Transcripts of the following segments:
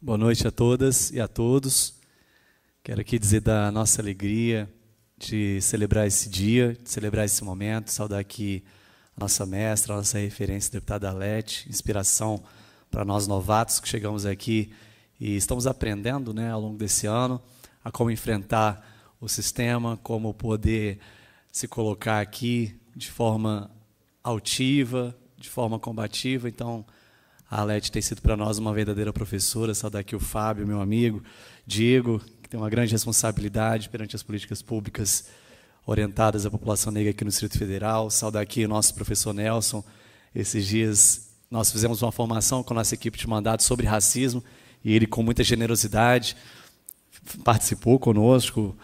Boa noite a todas e a todos. Quero aqui dizer da nossa alegria de celebrar esse dia, de celebrar esse momento, saudar aqui a nossa mestra, a nossa referência, a deputada Arlete, inspiração para nós novatos que chegamos aqui e estamos aprendendo, né, ao longo desse ano a como enfrentar o sistema, como poder se colocar aqui de forma altiva, de forma combativa. Então, a Arlete tem sido para nós uma verdadeira professora. Saudar aqui o Fábio, meu amigo, Diego, que tem uma grande responsabilidade perante as políticas públicas orientadas à população negra aqui no Distrito Federal. Saudar aqui o nosso professor Nelson. Esses dias nós fizemos uma formação com a nossa equipe de mandato sobre racismo e ele, com muita generosidade, participou conosco,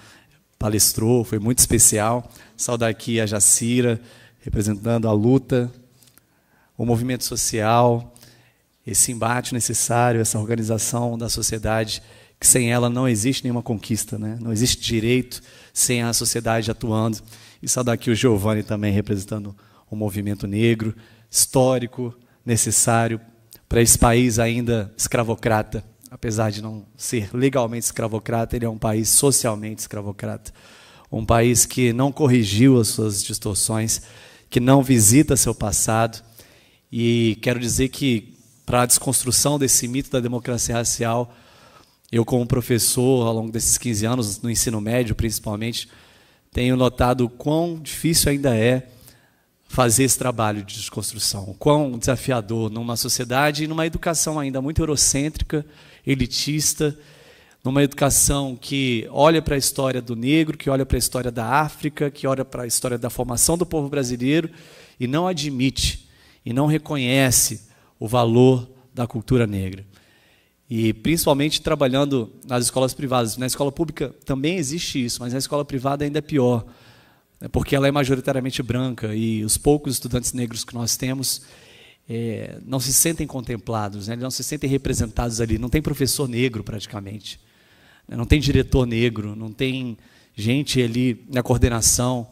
palestrou, foi muito especial. Saudar aqui a Jacira, representando a luta, o movimento social, esse embate necessário, essa organização da sociedade, que sem ela não existe nenhuma conquista, né? Não existe direito sem a sociedade atuando. E saudar aqui o Giovanni também, representando um movimento negro, histórico, necessário para esse país ainda escravocrata. Apesar de não ser legalmente escravocrata, ele é um país socialmente escravocrata. Um país que não corrigiu as suas distorções, que não visita seu passado. E quero dizer que, para a desconstrução desse mito da democracia racial, eu, como professor, ao longo desses 15 anos, no ensino médio principalmente, tenho notado o quão difícil ainda é fazer esse trabalho de desconstrução, o quão desafiador numa sociedade e numa educação ainda muito eurocêntrica, elitista, numa educação que olha para a história do negro, que olha para a história da África, que olha para a história da formação do povo brasileiro e não admite e não reconhece o valor da cultura negra. E principalmente trabalhando nas escolas privadas. Na escola pública também existe isso, mas na escola privada ainda é pior, né, porque ela é majoritariamente branca e os poucos estudantes negros que nós temos não se sentem contemplados, né, não se sentem representados ali. Não tem professor negro praticamente, né, não tem diretor negro, não tem gente ali na coordenação,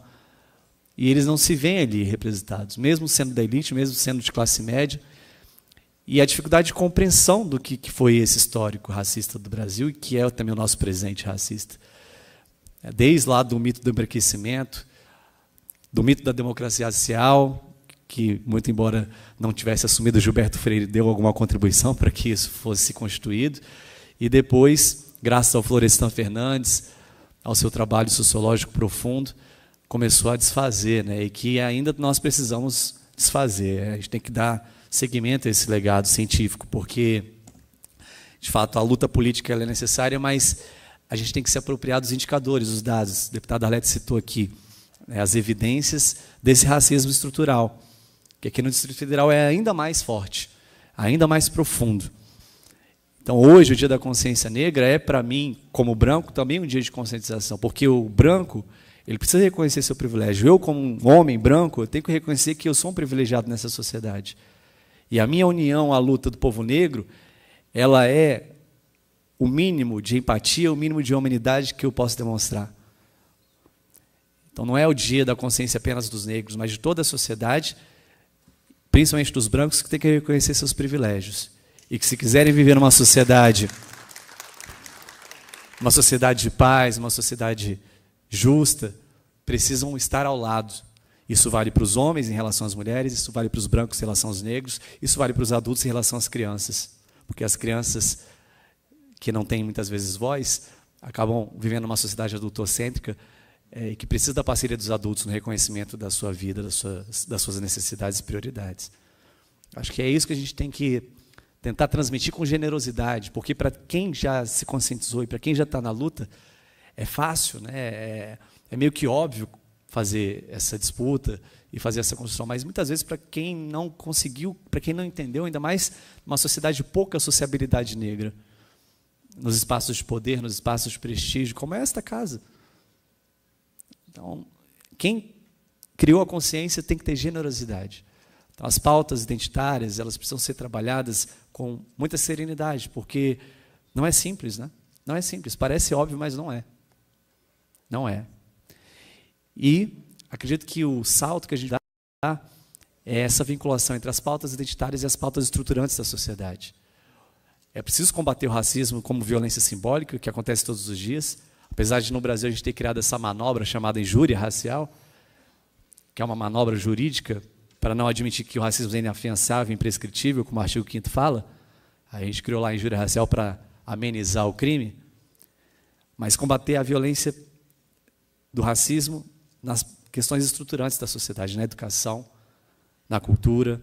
e eles não se veem ali representados, mesmo sendo da elite, mesmo sendo de classe média. E a dificuldade de compreensão do que foi esse histórico racista do Brasil e que é também o nosso presente racista. Desde lá do mito do embranquecimento, do mito da democracia racial, que, muito embora não tivesse assumido, Gilberto Freire deu alguma contribuição para que isso fosse constituído. E depois, graças ao Florestan Fernandes, ao seu trabalho sociológico profundo, começou a desfazer, né? E que ainda nós precisamos desfazer. A gente tem que dar seguimento a esse legado científico, porque, de fato, a luta política ela é necessária, mas a gente tem que se apropriar dos indicadores, dos dados. O deputado Arlete citou aqui, né, as evidências desse racismo estrutural, que aqui no Distrito Federal é ainda mais forte, ainda mais profundo. Então, hoje, o Dia da Consciência Negra é, para mim, como branco, também um dia de conscientização, porque o branco ele precisa reconhecer seu privilégio. Eu, como um homem branco, eu tenho que reconhecer que eu sou um privilegiado nessa sociedade. E a minha união à luta do povo negro, ela é o mínimo de empatia, o mínimo de humanidade que eu posso demonstrar. Então, não é o dia da consciência apenas dos negros, mas de toda a sociedade, principalmente dos brancos, que tem que reconhecer seus privilégios. E que, se quiserem viver numa sociedade de paz, uma sociedade justa, precisam estar ao lado. Isso vale para os homens em relação às mulheres, isso vale para os brancos em relação aos negros, isso vale para os adultos em relação às crianças. Porque as crianças que não têm muitas vezes voz, acabam vivendo numa sociedade adultocêntrica que precisa da parceria dos adultos no reconhecimento da sua vida, das suas necessidades e prioridades. Acho que é isso que a gente tem que tentar transmitir com generosidade, porque para quem já se conscientizou e para quem já está na luta, é fácil, né? É meio que óbvio fazer essa disputa e fazer essa construção, mas muitas vezes para quem não conseguiu, para quem não entendeu, ainda mais numa sociedade de pouca sociabilidade negra, nos espaços de poder, nos espaços de prestígio, como é esta casa. Então, quem criou a consciência tem que ter generosidade. Então, as pautas identitárias, elas precisam ser trabalhadas com muita serenidade, porque não é simples, né? Não é simples, parece óbvio, mas não é. Não é. E acredito que o salto que a gente dá é essa vinculação entre as pautas identitárias e as pautas estruturantes da sociedade. É preciso combater o racismo como violência simbólica, que acontece todos os dias. Apesar de no Brasil a gente ter criado essa manobra chamada injúria racial, que é uma manobra jurídica para não admitir que o racismo é inafiançável, imprescritível, como o artigo 5º fala, a gente criou lá a injúria racial para amenizar o crime, mas combater a violência do racismo nas questões estruturantes da sociedade, na educação, na cultura,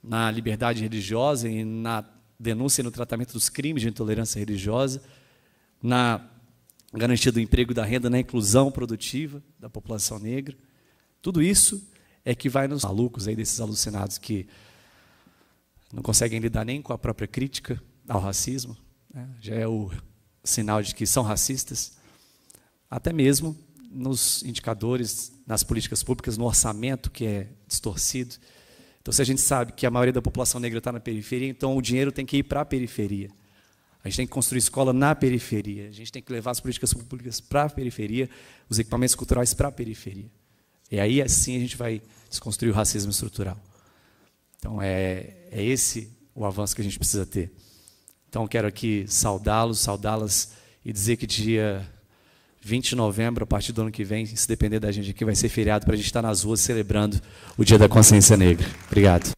na liberdade religiosa e na denúncia e no tratamento dos crimes de intolerância religiosa, na garantia do emprego e da renda, na inclusão produtiva da população negra. Tudo isso é que vai nos malucos aí desses alucinados que não conseguem lidar nem com a própria crítica ao racismo, né? Já é o sinal de que são racistas, até mesmo nos indicadores, nas políticas públicas, no orçamento que é distorcido. Então, se a gente sabe que a maioria da população negra está na periferia, então o dinheiro tem que ir para a periferia. A gente tem que construir escola na periferia, a gente tem que levar as políticas públicas para a periferia, os equipamentos culturais para a periferia. E aí, assim, a gente vai desconstruir o racismo estrutural. Então, é esse o avanço que a gente precisa ter. Então, quero aqui saudá-los, saudá-las e dizer que dia 20 de novembro, a partir do ano que vem, se depender da gente aqui, vai ser feriado para a gente estar nas ruas celebrando o Dia da Consciência Negra. Obrigado.